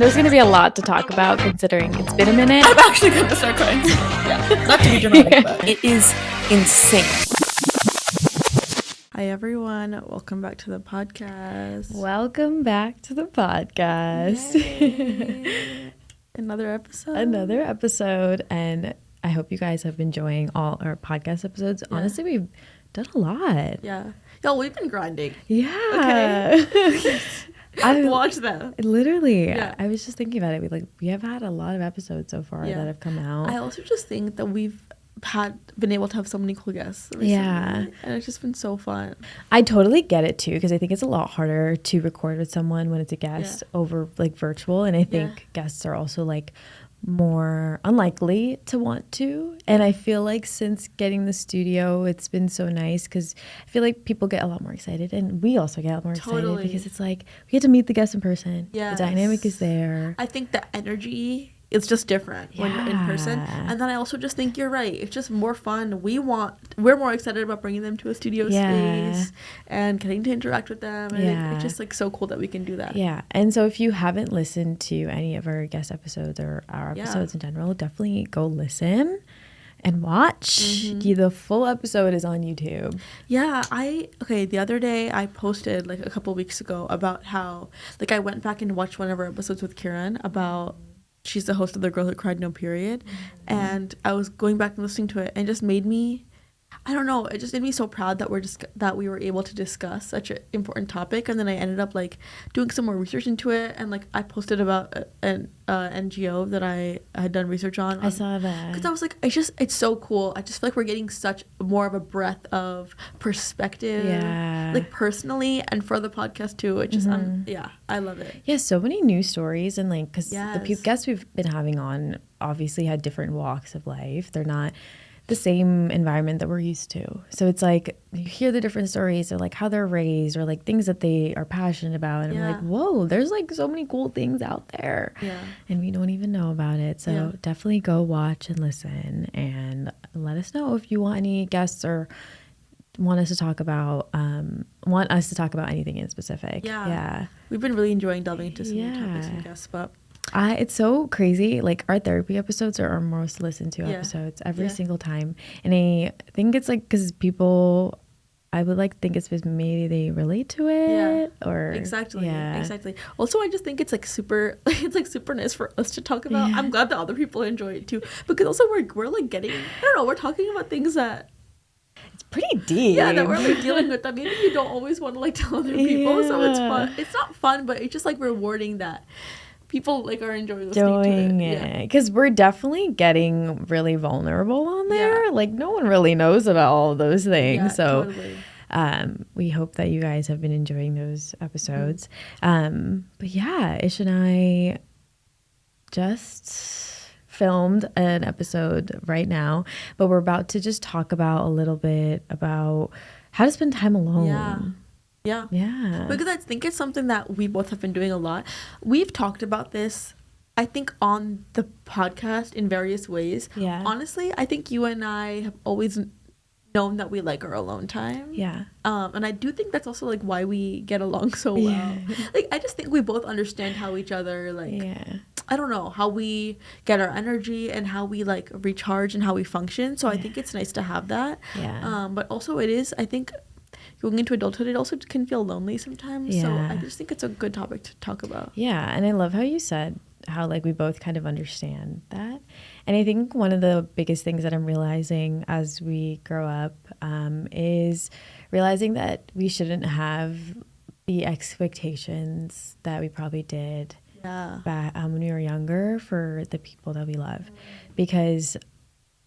There's going to be a lot to talk about considering it's been a minute. I'm actually going to start crying. Yeah, not to be dramatic, but it is insane. Hi, everyone. Welcome back to the podcast. Welcome back to the podcast. Another episode. Another episode. And I hope you guys have been enjoying all our podcast episodes. Yeah. Honestly, we've done a lot. Yeah. Y'all, we've been grinding. Yeah. Okay. I watch them. Literally. Yeah. I was just thinking about it. We have had a lot of episodes so far that have come out. I also just think that we've been able to have so many cool guests recently. Yeah. And it's just been so fun. I totally get it too, because I think it's a lot harder to record with someone when it's a guest over virtual. And I think guests are also more unlikely to want to. And I feel like since getting the studio, it's been so nice because I feel like people get a lot more excited, and we also get a lot more excited because it's we get to meet the guests in person. The dynamic is there. I think the energy is just different when you're in person. And then I also just think you're right. It's just more fun. We're more excited about bringing them to a studio space and getting to interact with them. And it's just so cool that we can do that. Yeah. And so if you haven't listened to any of our guest episodes or our episodes in general, definitely go listen and watch. The full episode is on YouTube. Yeah. The other day I posted a couple weeks ago about how I went back and watched one of our episodes with Kieran about she's the host of The Girl Who Cried No Period. And I was going back and listening to it, and it just made me, I don't know, it just made me so proud that we were able to discuss such an important topic. And then I ended up doing some more research into it, and I posted about an NGO that I had done research on. I saw that because I was it's so cool. I just feel we're getting such more of a breadth of perspective, personally and for the podcast too. It just I love it. Yeah, so many new stories, and because the guests we've been having on obviously had different walks of life. They're not the same environment that we're used to. So it's you hear the different stories, or how they're raised, or things that they are passionate about. And I'm whoa, there's so many cool things out there. Yeah. And we don't even know about it. So definitely go watch and listen, and let us know if you want any guests or want us to talk about anything in specific. Yeah. We've been really enjoying delving into some new topics and guests, but it's so crazy. Our therapy episodes are our most listened to episodes every single time. And I think it's because people, I would think it's because maybe they relate to it or exactly. Also, I just think it's super super nice for us to talk about. I'm glad that other people enjoy it too, because also we're getting, I don't know, we're talking about things that it's pretty deep. Yeah, that we're dealing with that maybe you don't always want to tell other people. So it's fun. It's not fun, but it's just rewarding that people are enjoying listening to it. Because we're definitely getting really vulnerable on there. No one really knows about all of those things. So totally. We hope that you guys have been enjoying those episodes. But yeah, Ish and I just filmed an episode right now, but we're about to just talk about a little bit about how to spend time alone. Yeah. Because I think it's something that we both have been doing a lot. We've talked about this, I think, on the podcast in various ways. Yeah. Honestly, I think you and I have always known that we like our alone time. Yeah. And I do think that's also why we get along so well. I just think we both understand how each other I don't know, how we get our energy and how we recharge and how we function. So I think it's nice to have that. Yeah. But also it is, I think, going into adulthood, it also can feel lonely sometimes. Yeah. So I just think it's a good topic to talk about. Yeah, and I love how you said how we both kind of understand that. And I think one of the biggest things that I'm realizing as we grow up is realizing that we shouldn't have the expectations that we probably did back when we were younger for the people that we love. Because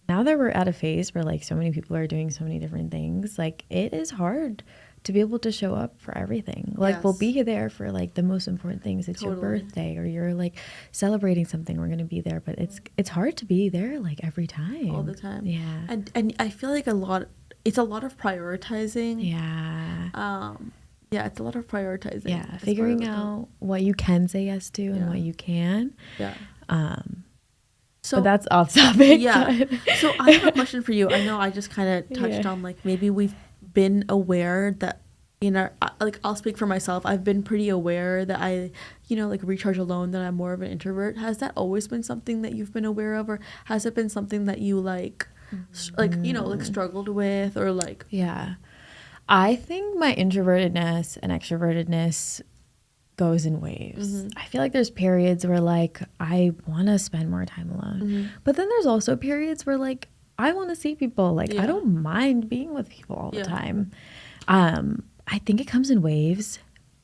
now that we're at a phase where so many people are doing so many different things, it is hard to be able to show up for everything. We'll be there for the most important things. It's your birthday, or you're celebrating something, we're gonna be there. But it's hard to be there every time. All the time. Yeah. And I feel it's a lot of prioritizing. Yeah. Yeah, it's a lot of prioritizing. Yeah. Figuring out what you can say yes to and what you can. Yeah. So but that's off topic. Yeah. So I have a question for you. I know I just kind of touched on maybe we've been aware that like I'll speak for myself. I've been pretty aware that I, like recharge alone, that I'm more of an introvert. Has that always been something that you've been aware of, or has it been something that you like struggled with, or like? Yeah. I think my introvertedness and extrovertedness goes in waves. I feel like there's periods where like I want to spend more time alone. But then there's also periods where like I want to see people. Like I don't mind being with people all the time. I think it comes in waves.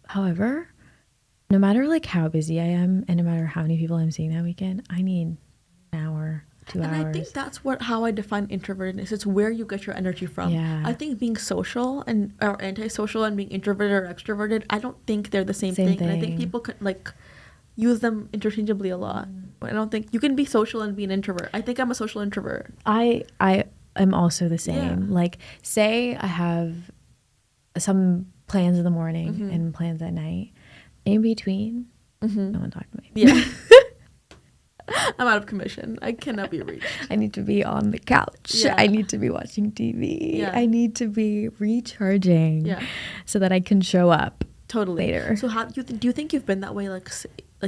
However, no matter like how busy I am and no matter how many people I'm seeing that weekend, I need an hour, 2 hours. And I think that's how I define introvertedness. It's where you get your energy from. Yeah. I think being social or antisocial and being introverted or extroverted, I don't think they're the same thing. And I think people could like use them interchangeably a lot. But I don't think you can be social and be an introvert. I think I'm a social introvert. I am also the same. Yeah. Like say I have some plans in the morning and plans at night. In between, no one talk to me. Yeah. I'm out of commission. I cannot be reached. I need to be on the couch. Yeah. I need to be watching TV. Yeah. I need to be recharging so that I can show up later. So how do you think you've been that way like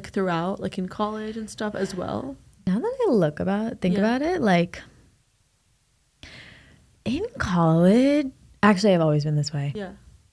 throughout, like in college and stuff as well? Now that I think about it, like in college, actually I've always been this way.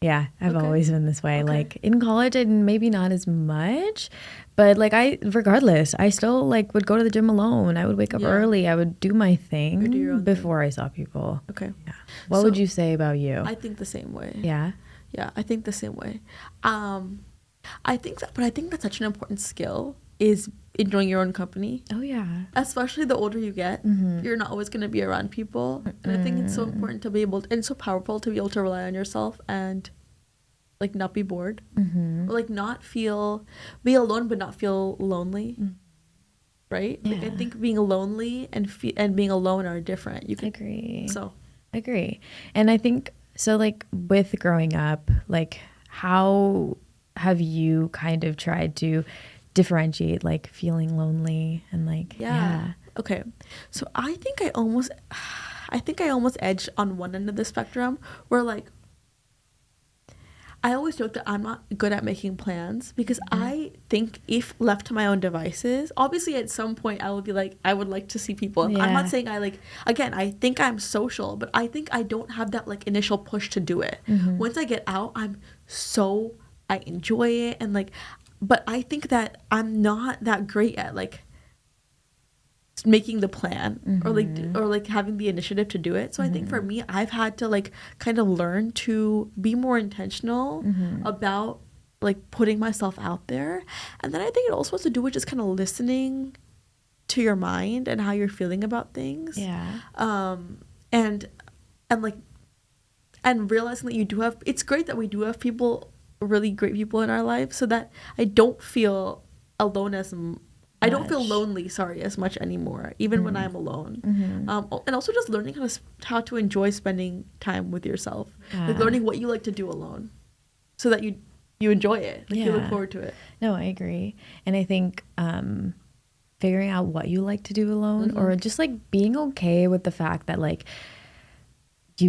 Yeah, I've always been this way. Like in college, and maybe not as much, but like regardless, I still like would go to the gym alone. I would wake up early. I would do my thing before I saw people. Okay. Yeah. What would you say about you? I think the same way. Yeah. Yeah, I think the same way. I think that's such an important skill, is enjoying your own company. Oh yeah. Especially the older you get, you're not always going to be around people. And I think it's so important to be able to, and so powerful to be able to rely on yourself and like not be bored. Or like be alone but not feel lonely. Right? Yeah. Like I think being lonely and being alone are different. You can agree. So agree. And I think so like with growing up, like how have you kind of tried to differentiate like feeling lonely and like okay, so I think I almost edge on one end of the spectrum, where like I always joke that I'm not good at making plans, because I think if left to my own devices, obviously at some point I would be like, I would like to see people. I'm not saying I think I'm social, but I think I don't have that like initial push to do it. Once I get out, I enjoy it, and like, but I think that I'm not that great at like making the plan or like having the initiative to do it. So I think for me, I've had to like kind of learn to be more intentional about like putting myself out there. And then I think it also has to do with just kind of listening to your mind and how you're feeling about things. Yeah. And realizing that it's great that we do have people, really great people in our life, so that I don't feel alone I don't feel lonely, as much anymore, even when I'm alone. And also just learning how to enjoy spending time with yourself. Like learning what you like to do alone, so that you enjoy it. Like you look forward to it. No, I agree. And I think figuring out what you like to do alone, or just like being okay with the fact that like I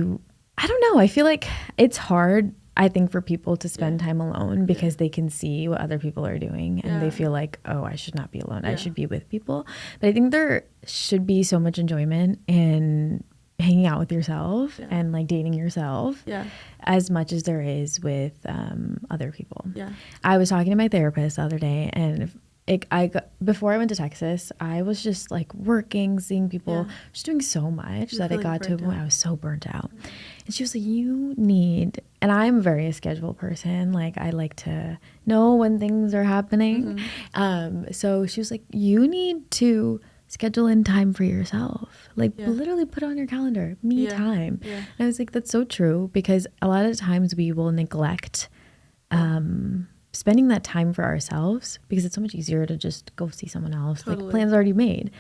don't know, I feel like it's hard, I think, for people to spend time alone, because they can see what other people are doing and they feel like, oh, I should not be alone. I should be with people. But I think there should be so much enjoyment in hanging out with yourself and like dating yourself as much as there is with other people. I was talking to my therapist the other day, and before I went to Texas, I was just like working, seeing people, just doing so much that I got to a point I was so burnt out. And she was like, you need, and I'm very a schedule person. Like I like to know when things are happening. So she was like, you need to schedule in time for yourself. Like literally put on your calendar, me time. And I was like, that's so true, because a lot of times we will neglect spending that time for ourselves, because it's so much easier to just go see someone else. Totally. Like plans already made.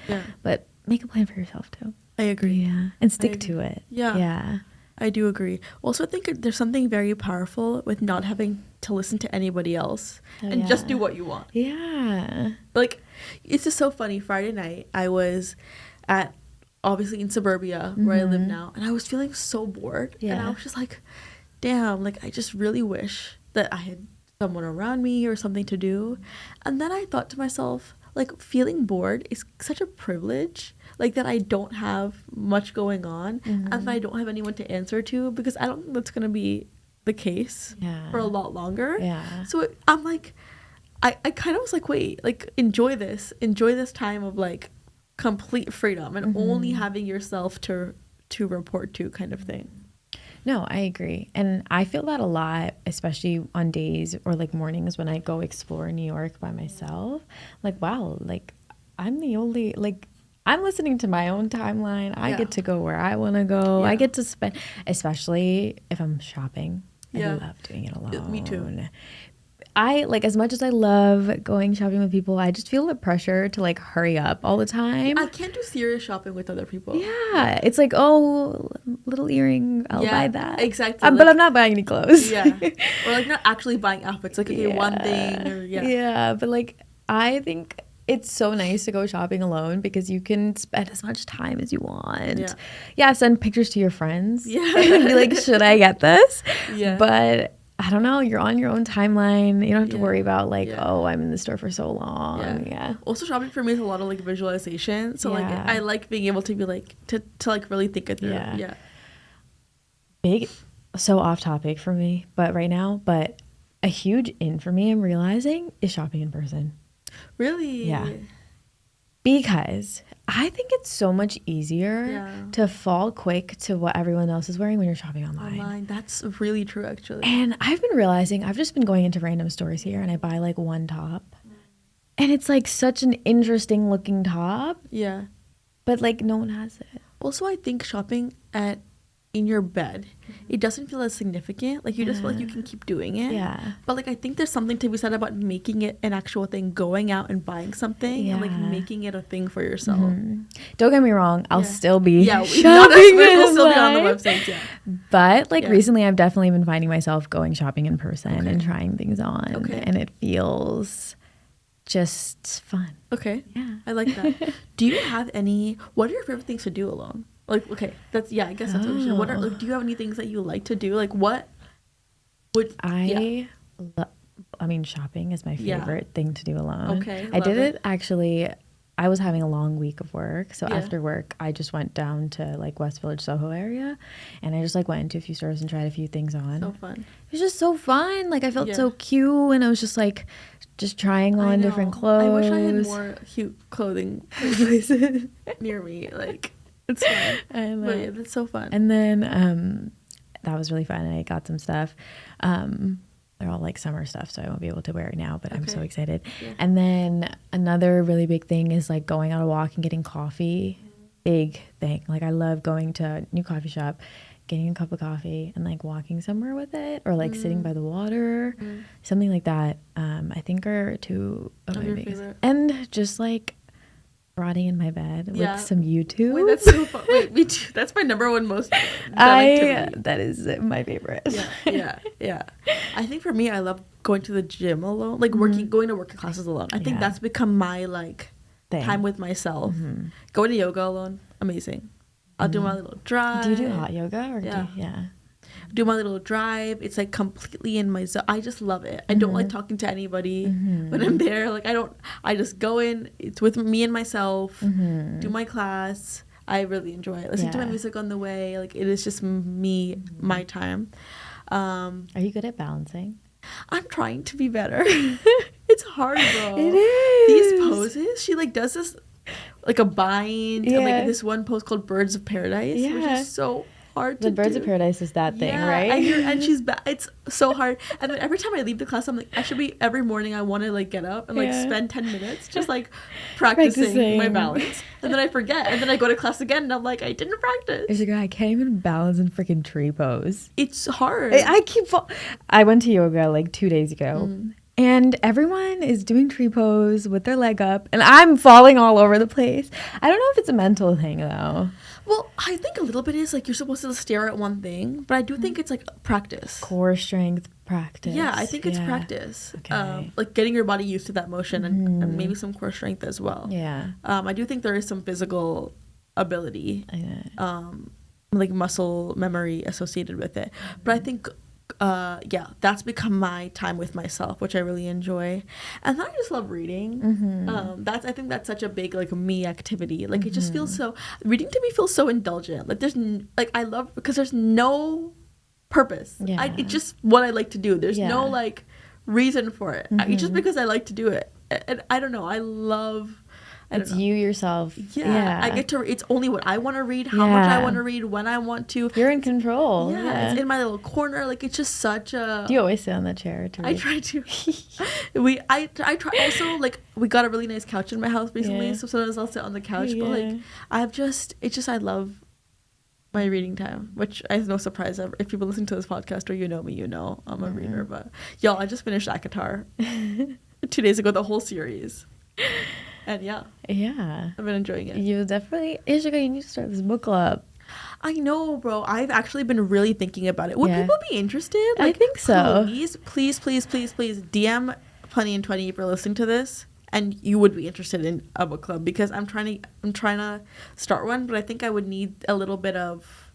But make a plan for yourself too. I agree. And stick to it. I do agree. Also, I think there's something very powerful with not having to listen to anybody else and just do what you want. Like, it's just so funny. Friday night, I was obviously in suburbia where I live now, and I was feeling so bored. And I was just like, damn, like I just really wish that I had someone around me or something to do. And then I thought to myself, like, feeling bored is such a privilege, like that I don't have much going on and that I don't have anyone to answer to, because I don't think that's going to be the case for a lot longer. So I'm like, I kind of was like, wait, like enjoy this time of like complete freedom and only having yourself to report to, kind of thing. No, I agree. And I feel that a lot, especially on days or like mornings when I go explore New York by myself. Like, wow, like I'm the only, like I'm listening to my own timeline. I get to go where I want to go. I get to spend, especially if I'm shopping. I love doing it alone. Me too. I like, as much as I love going shopping with people, I just feel the pressure to like hurry up all the time. I can't do serious shopping with other people. Yeah, it's like, oh, little earring, I'll buy that. Exactly. But I'm not buying any clothes. Or like not actually buying outfits. Like, okay, one thing. Or, yeah, but like I think it's so nice to go shopping alone because you can spend as much time as you want. Send pictures to your friends. Be like, should I get this? But I don't know, you're on your own timeline. You don't have to worry about like, oh, I'm in the store for so long. Also, shopping for me is a lot of like visualization. So like I like being able to be like to like really think it through. Big, so off topic for me, but right now, but a huge in for me, I'm realizing, is shopping in person. Really? Yeah. Because I think it's so much easier to fall quick to what everyone else is wearing when you're shopping online. That's really true, actually. And I've been realizing, I've just been going into random stores here and I buy like one top. And it's like such an interesting looking top. Yeah. But like no one has it. Also, I think shopping in your bed, it doesn't feel as significant. Like you just feel like you can keep doing it. But like I think there's something to be said about making it an actual thing, going out and buying something and like making it a thing for yourself. Don't get me wrong, I'll still be shopping. We'll still be on the website. But like recently I've definitely been finding myself going shopping in person and trying things on. And it feels just fun. I like that. Do you have what are your favorite things to do alone? Like, okay, that's, I guess that's what we should. What are, like, do you have any things that you like to do? Like, what would... I mean, shopping is my favorite thing to do alone. Okay, I did it, actually, I was having a long week of work. So after work, I just went down to, like, West Village, Soho area. And I just, like, went into a few stores and tried a few things on. So fun. It was just so fun. Like, I felt so cute. And I was just, like, just trying on different clothes. I wish I had more cute clothing places near me. Like... It's fun. But yeah, that's so fun. And then that was really fun. I got some stuff. They're all like summer stuff, so I won't be able to wear it now, but I'm so excited. And then another really big thing is like going on a walk and getting coffee. Big thing. Like I love going to a new coffee shop, getting a cup of coffee and like walking somewhere with it, or like sitting by the water, something like that. I think are two of my biggest. And just like rotting in my bed with some YouTube. Wait, that's so fun. Wait, me too. That's my number one most done activity. That is my favorite. Yeah. I think for me, I love going to the gym alone, like going to working classes alone. I think that's become my like time with myself. Going to yoga alone, amazing. I'll do my little drive. Do you do hot yoga or do my little drive? It's like completely in my zone. I just love it. I don't like talking to anybody when I'm there. Like I just go in. It's with me and myself. Do my class. I really enjoy it. Listen to my music on the way. Like it is just me, my time. Are you good at balancing? I'm trying to be better. It's hard, bro. It is. These poses, she like does this like a bind and like this one pose called Birds of Paradise, which is so hard to do. The Birds of Paradise is that thing, right? And she's it's so hard. And then every time I leave the class, I'm like, I should be every morning. I want to like get up and like spend 10 minutes just like practicing my balance. And then I forget. And then I go to class again, and I'm like, I didn't practice. There's a guy, I can't even balance in freaking tree pose. It's hard. I went to yoga like 2 days ago. And everyone is doing tree pose with their leg up, and I'm falling all over the place. I don't know if it's a mental thing, though. Well, I think a little bit is like you're supposed to stare at one thing, but I do think it's like practice. Core strength practice. Yeah, I think it's practice. Okay. Like getting your body used to that motion and maybe some core strength as well. Yeah. I do think there is some physical ability, like muscle memory associated with it. But I think that's become my time with myself, which I really enjoy. And then I just love reading. I think that's such a big like me activity. Like it just feels so, reading to me feels so indulgent. Like there's I love, because there's no purpose. It's just what I like to do. There's no like reason for it. Just because I like to do it. And I don't know, it's you yourself. I get to, it's only what I want to read, how much I want to read, when I want to. You're in control. It's in my little corner. Like it's just such a. Do you always sit on the chair to read? I try to. I try also, like we got a really nice couch in my house recently, so sometimes I'll sit on the couch. But like I love my reading time, which is no surprise. If people listen to this podcast or you know me, you know I'm a reader. But y'all, I just finished Akatar 2 days ago, the whole series. And I've been enjoying it. You definitely, Ishika, you need to start this book club. I know, bro. I've actually been really thinking about it. Would people be interested? Like, I think so. Please DM Punny and 20 if you're listening to this, and you would be interested in a book club, because I'm trying to start one, but I think I would need a little bit of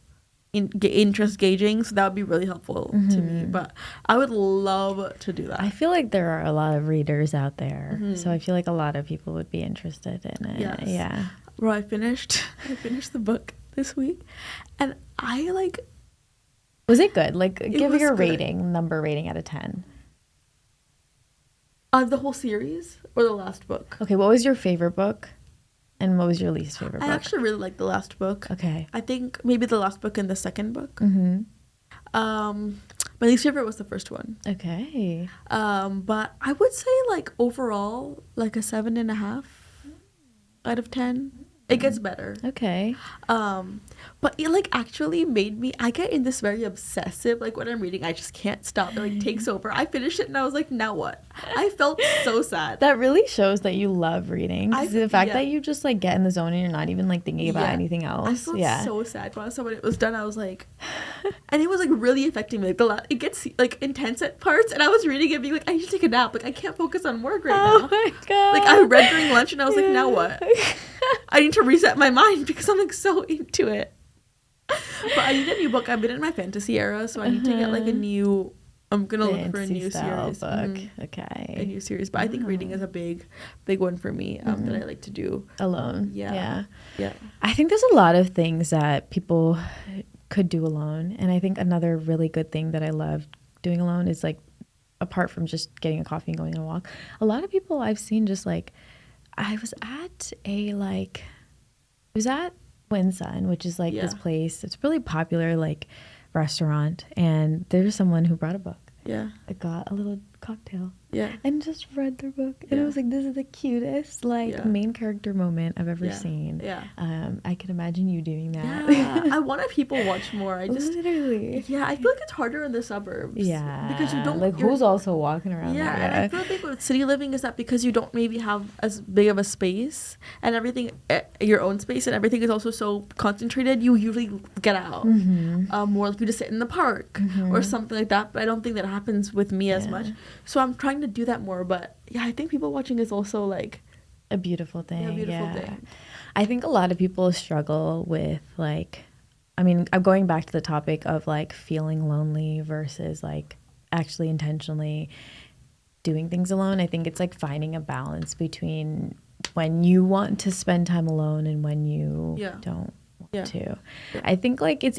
interest gauging, so that would be really helpful to me. But I would love to do that. I feel like there are a lot of readers out there, so I feel like a lot of people would be interested in it. Yeah, bro, I finished the book this week, and I like. Was it good? Like, give your number rating out of 10. The whole series or the last book? Okay, what was your favorite book? And what was your least favorite book? I actually really liked the last book. Okay. I think maybe the last book and the second book. My least favorite was the first one. Okay. But I would say, like, overall, like a 7.5 out of 10. It gets better. Okay. But it like actually made me, I get in this very obsessive, like when I'm reading, I just can't stop. It like takes over. I finished it and I was like, now what? I felt so sad. That really shows that you love reading. The fact that you just like get in the zone and you're not even like thinking about anything else. I felt so sad when I saw when it was done. I was like, and it was like really affecting me. Like it gets like intense at parts, and I was reading it being like, I need to take a nap. Like I can't focus on work right now. Oh my god. Like I read during lunch and I was like, now what? I need to reset my mind because I'm like so into it. But I need a new book. I've been in my fantasy era, so I need to get like a new. I'm gonna look for a new series. Book. Okay. A new series, but I think reading is a big one for me that I like to do alone. Yeah. I think there's a lot of things that people could do alone, and I think another really good thing that I love doing alone is like, apart from just getting a coffee and going on a walk, a lot of people I've seen just like, I was at Twin Sun, which is like this place. It's a really popular like restaurant, and there's someone who brought a book. Yeah. I got a little cocktail. Yeah. And just read their book. And I was like, this is the cutest like main character moment I've ever seen. Yeah. I can imagine you doing that. Yeah. I want to people watch more. I just literally. Yeah, I feel like it's harder in the suburbs. Yeah. Because you don't like who's also walking around there. And I feel like with city living is that because you don't maybe have as big of a space and everything, your own space, and everything is also so concentrated, you usually get out. More like you just sit in the park or something like that. But I don't think that happens with me as much. So I'm trying to do that more, but I think people watching is also like a beautiful thing. Yeah, a beautiful thing. I think a lot of people struggle with like, I mean, I'm going back to the topic of like feeling lonely versus like actually intentionally doing things alone. I think it's like finding a balance between when you want to spend time alone and when you don't want to. Yeah. I think like it's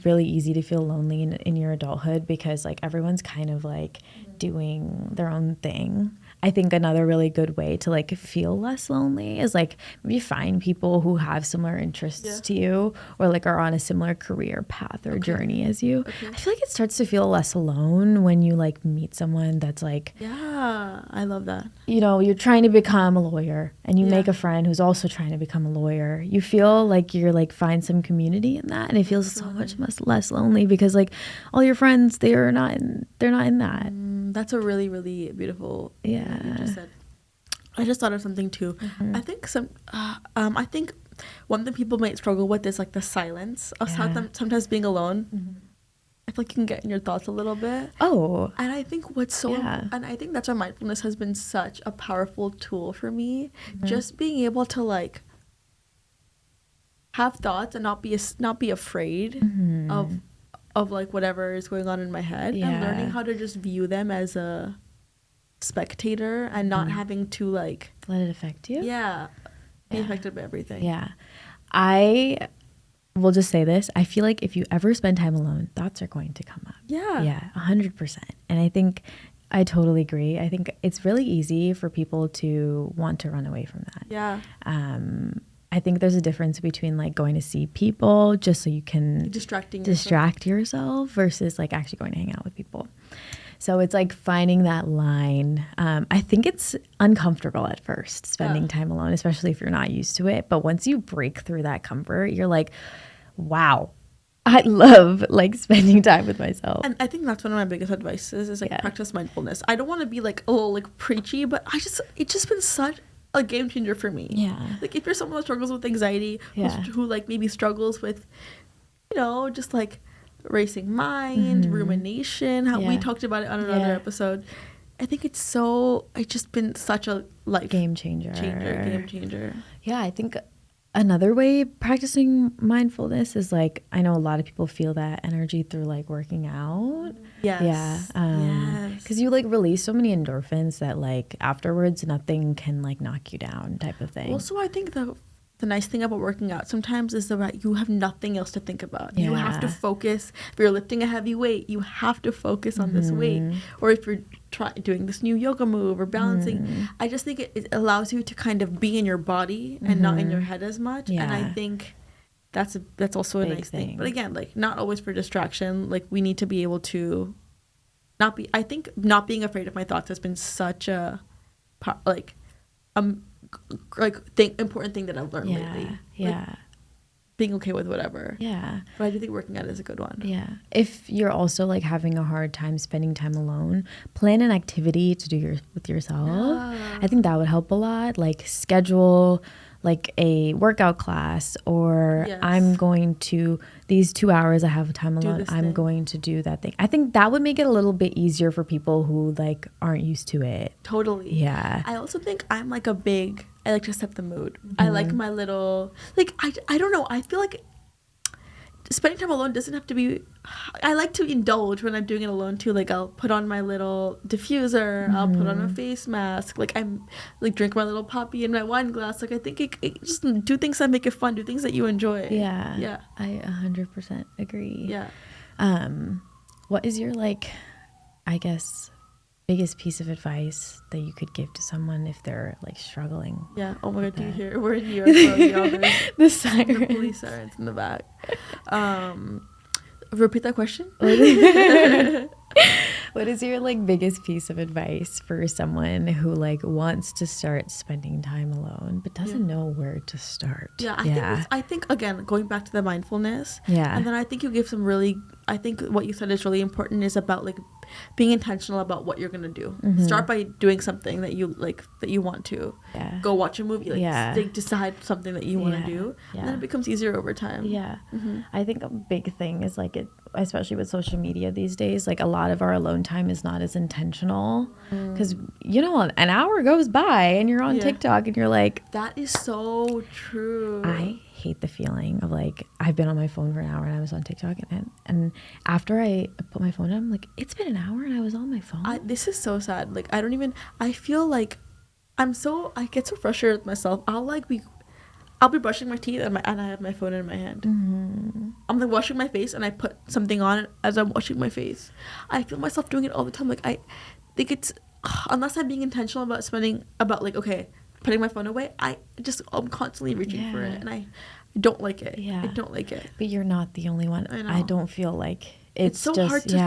really easy to feel lonely in your adulthood because like everyone's kind of like doing their own thing. I think another really good way to like feel less lonely is like maybe find people who have similar interests to you or like are on a similar career path or journey as you. I feel like it starts to feel less alone when you like meet someone that's like, yeah, I love that. You know, you're trying to become a lawyer and you make a friend who's also trying to become a lawyer. You feel like you're like find some community in that, and it feels so much less lonely because like all your friends they're not in that. That's a really, really beautiful thing you just said. I just thought of something too. I think I think one thing people might struggle with is like the silence of sometimes being alone. I feel like you can get in your thoughts a little bit. Oh. And I think and I think that's why mindfulness has been such a powerful tool for me. Just being able to like have thoughts and not be afraid of like whatever is going on in my head, and learning how to just view them as a spectator and not having to like let it affect you. Be affected by everything. I will just say this. I feel like if you ever spend time alone, thoughts are going to come up. 100%. And I think I totally agree. I think it's really easy for people to want to run away from that. I think there's a difference between like going to see people just so you can distract yourself versus like actually going to hang out with people. So it's like finding that line. I think it's uncomfortable at first, spending time alone, especially if you're not used to it. But once you break through that comfort, you're like, wow, I love like spending time with myself. And I think that's one of my biggest advices is like practice mindfulness. I don't want to be like a little like preachy, but it's just been such a game changer for me. Like if you're someone that struggles with anxiety, who like maybe struggles with, you know, just like racing mind, rumination, how we talked about it on another episode. I think it's just been such a life game changer. Yeah, I think another way practicing mindfulness is like, I know a lot of people feel that energy through like working out. Because you like release so many endorphins that like afterwards nothing can like knock you down type of thing. Also, I think the nice thing about working out sometimes is that you have nothing else to think about. You have to focus. If you're lifting a heavy weight, you have to focus on this weight. Or if you're doing this new yoga move or balancing, I just think it allows you to kind of be in your body and not in your head as much. And I think that's also a nice thing. But again, like not always for distraction. Like we need to be able to not being afraid of my thoughts has been such a important thing that I've learned lately. Like, being okay with whatever. But I do think working out is a good one. If you're also like having a hard time spending time alone, plan an activity to do with yourself. I think that would help a lot. Like schedule like a workout class, or I'm going to, these 2 hours I have time alone, I'm going to do that thing. I think that would make it a little bit easier for people who like aren't used to it. Totally. I also think I'm like I like to set the mood. I like my little, like, I don't know. I feel like spending time alone doesn't have to be, I like to indulge when I'm doing it alone too. Like I'll put on my little diffuser, I'll put on a face mask, like I'm like drink my little poppy in my wine glass. Like I think it just do things that make it fun, do things that you enjoy. I 100% agree. What is your like, I guess, biggest piece of advice that you could give to someone if they're like struggling? Oh my god, do you hear? We're in New York, so y'all, the siren. The police sirens in the back. Repeat that question. What is your like biggest piece of advice for someone who like wants to start spending time alone but doesn't know where to start? I think again, going back to the mindfulness, and then I think you give some really, I think what you said is really important, is about like being intentional about what you're gonna do. Start by doing something that you like, that you want to. Go watch a movie, like decide something that you want to do, and then it becomes easier over time. I think a big thing is like, especially with social media these days, like a lot of our alone time is not as intentional, because you know, an hour goes by and you're on TikTok and you're like, that is so true. I hate the feeling of like, I've been on my phone for an hour and I was on TikTok, and after I put my phone down, I'm like, it's been an hour and I was on my phone. This is so sad. Like I feel like I get so frustrated with myself. I'll be brushing my teeth and I have my phone in my hand. I'm like washing my face and I put something on as I'm washing my face. I feel myself doing it all the time. Like I think it's, unless I'm being intentional about like, okay, putting my phone away, I'm constantly reaching for it, and I don't like it. I don't like it. But you're not the only one. I know. I don't feel like it's so just, hard to.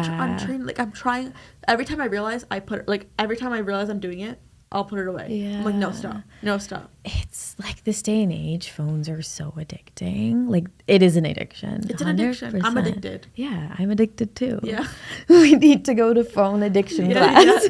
I'm trying. Every time I realize I'm doing it, I'll put it away. I'm like, no, stop. It's like this day and age, phones are so addicting. Like, it is an addiction. It's an addiction. I'm addicted. Yeah, I'm addicted too. We need to go to phone addiction class.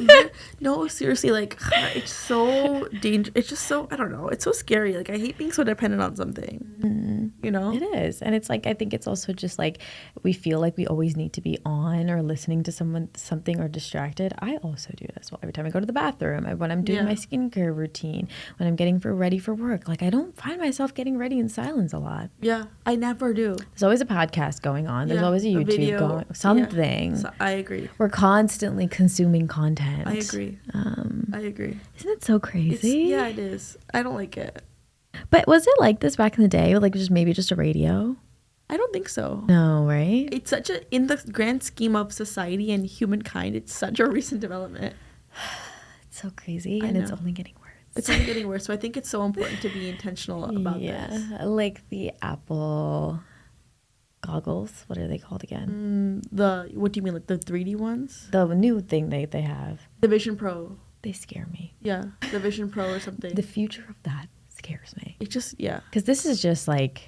No, seriously, like, it's so dangerous. It's just so, I don't know, it's so scary. Like, I hate being so dependent on something. you know? It is. And it's like, I think it's also just like, we feel like we always need to be on or listening to something or distracted. I also do this every time I go to the bathroom, when I'm doing my skincare routine, when I'm getting ready for work. Like, I don't find myself getting ready in silence a lot. Yeah, I never do. There's always a podcast going on. There's always a YouTube video going, something. Yeah. So I agree. We're constantly consuming content. I agree. I agree. Isn't it so crazy? Yeah, it is. I don't like it. But was it like this back in the day? Like maybe just a radio? I don't think so. No, right? It's such in the grand scheme of society and humankind, it's such a recent development. It's so crazy, and it's only getting worse. It's only getting worse. So I think it's so important to be intentional about this. Yeah, like the Apple goggles. What are they called again? What do you mean, like the 3D ones? The new thing they have. The Vision Pro. They scare me. Yeah, the Vision Pro or something. The future of that scares me. It just, yeah. Because this is just like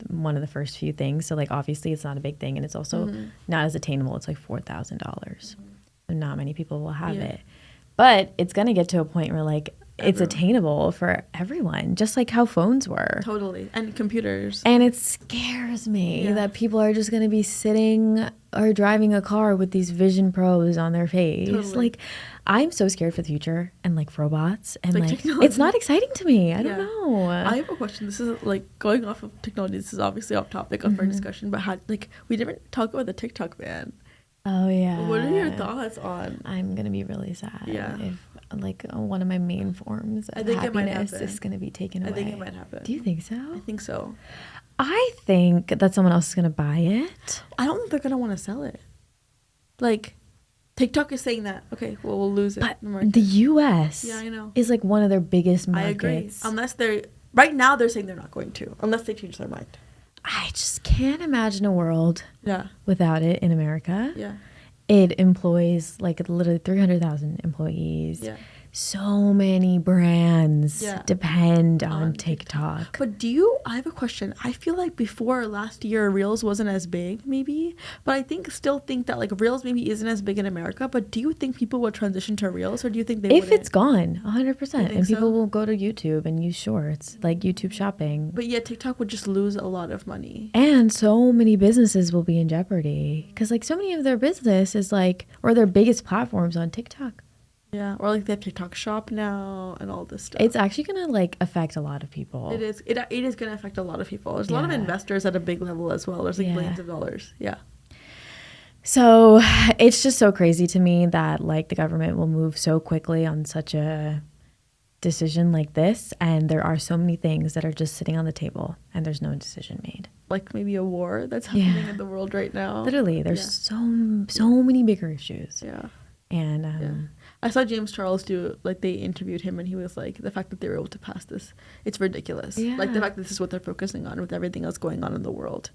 one of the first few things. So like obviously it's not a big thing, and it's also not as attainable. It's like $4,000. So not many people will have it. But it's going to get to a point where like it's attainable for everyone, just like how phones were. Totally. And computers. And it scares me that people are just going to be sitting or driving a car with these Vision Pros on their face. Totally. Like, I'm so scared for the future and like robots, and like it's not exciting to me. I don't know. I have a question. This is like going off of technology. This is obviously off topic of our discussion, but we didn't talk about the TikTok ban. Oh yeah. What are your thoughts on? I'm gonna be really sad if like one of my main forms of happiness is gonna be taken away. I think it might happen. Do you think so? I think so. I think that someone else is gonna buy it. I don't think they're gonna want to sell it. Like, TikTok is saying that, okay, well, we'll lose it. But the U.S. I know. is like one of their biggest markets. I agree. Unless right now they're saying they're not going to, unless they change their mind. I just can't imagine a world without it in America. Yeah. It employs like literally 300,000 employees. Yeah. So many brands depend on TikTok. But I have a question. I feel like before last year, Reels wasn't as big, maybe. But I still think that like Reels maybe isn't as big in America. But do you think people will transition to Reels, or do you think they If it's gone, 100%. And people will go to YouTube and use Shorts, like YouTube shopping. But yeah, TikTok would just lose a lot of money. And so many businesses will be in jeopardy. Because like so many of their business is like, or their biggest platforms on TikTok. Yeah, or like they have TikTok Shop now and all this stuff. It's actually gonna like affect a lot of people. It is. It is gonna affect a lot of people. There's a lot of investors at a big level as well. There's like billions of dollars. Yeah. So it's just so crazy to me that like the government will move so quickly on such a decision like this, and there are so many things that are just sitting on the table and there's no decision made. Like maybe a war that's happening in the world right now. Literally, there's so many bigger issues. Yeah. And I saw James Charles they interviewed him, and he was like, the fact that they were able to pass this, it's ridiculous. Yeah. Like the fact that this is what they're focusing on with everything else going on in the world.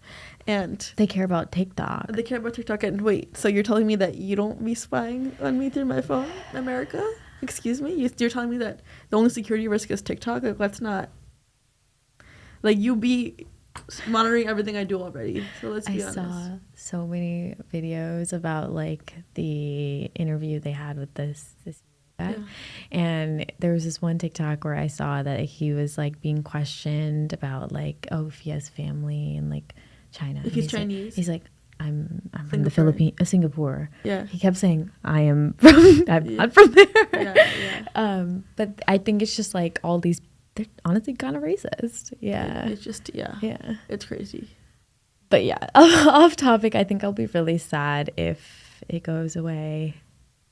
And they care about TikTok. They care about TikTok. And wait, so you're telling me that you don't be spying on me through my phone, America? Excuse me? You're telling me that the only security risk is TikTok? Like, let's not. Like, you be monitoring everything I do already. So let's be honest. I saw so many videos about like the interview they had with this guy. And there was this one TikTok where I saw that he was like being questioned about like, if he has family in like China. If he's Chinese. Like, he's like, I'm from the Philippines, Singapore. Yeah. He kept saying, I'm not from there. But I think it's just like all these. They're honestly kind of racist. Yeah. It's just, yeah. It's crazy. But yeah, off topic, I think I'll be really sad if it goes away.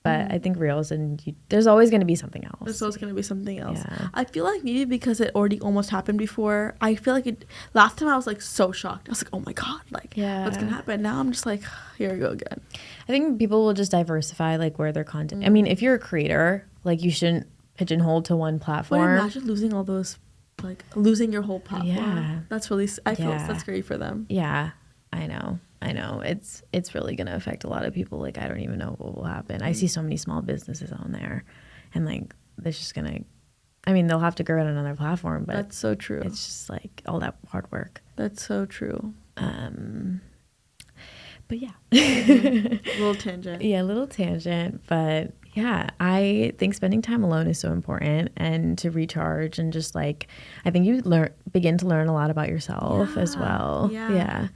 But I think Reels there's always going to be something else. There's always going to be something else. Yeah. I feel like maybe because it already almost happened before, I feel like last time I was like so shocked. I was like, oh my God, like what's going to happen? Now I'm just like, here we go again. I think people will just diversify like where their content. I mean, if you're a creator, like you shouldn't pigeonholed to one platform. But imagine losing all those, like losing your whole platform. Yeah. That's really, I feel that's scary for them. Yeah, I know. It's really going to affect a lot of people. Like, I don't even know what will happen. I see so many small businesses on there, and like, it's just going to, I mean, they'll have to grow on another platform, but that's so true. It's just like all that hard work. That's so true. But yeah. Little tangent. Yeah, little tangent, but Yeah, I think spending time alone is so important, and to recharge, and just like, I think you begin to learn a lot about yourself as well. Yeah.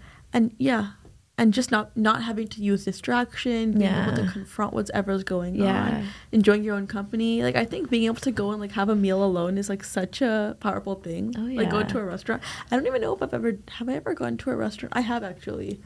And just not having to use distraction, being able to confront whatever's going on, enjoying your own company. Like, I think being able to go and like have a meal alone is like such a powerful thing. Oh, yeah. Like, go to a restaurant. I don't even know if have I ever gone to a restaurant? I have, actually.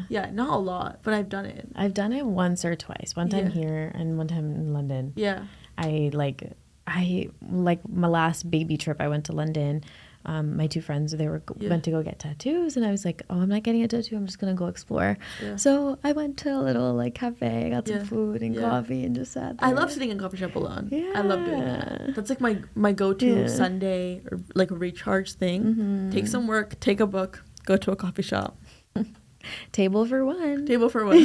Yeah, not a lot, but I've done it. I've done it once or twice. One time here and one time in London. Yeah. I like my last baby trip, I went to London. My two friends, they went to go get tattoos, and I was like, oh, I'm not getting a tattoo, I'm just gonna go explore. So I went to a little like cafe, got some food and coffee, and just sat there. I love sitting in a coffee shop alone. I love doing that. That's like my go-to Sunday or like recharge thing. Take some work, take a book, go to a coffee shop. Table for one. Table for one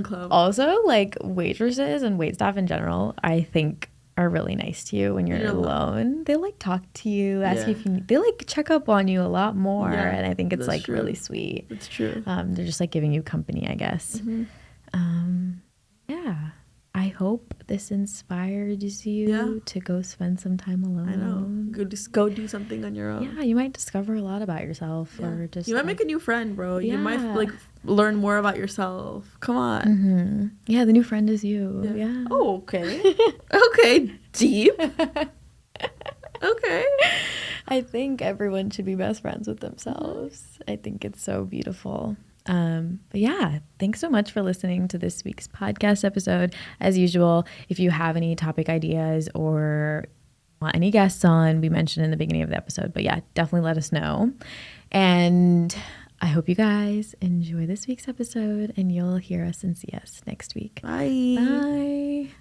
club. Also, like, waitresses and waitstaff in general, I think are really nice to you when you're alone. They like talk to you, ask you if you need, they like check up on you a lot more, and I think it's like true. Really sweet. It's true. They're just like giving you company, I guess. Yeah, I hope this inspires you to go spend some time alone. I know. Go do something on your own. Yeah, you might discover a lot about yourself, or just you might make a new friend, bro. You might like learn more about yourself. Come on. Yeah, the new friend is you. Yeah. Oh, okay. Okay, deep. Okay. I think everyone should be best friends with themselves. I think it's so beautiful. But yeah, thanks so much for listening to this week's podcast episode. As usual, if you have any topic ideas or want any guests on, we mentioned in the beginning of the episode, but yeah, definitely let us know. And I hope you guys enjoy this week's episode, and you'll hear us and see us next week. Bye. Bye.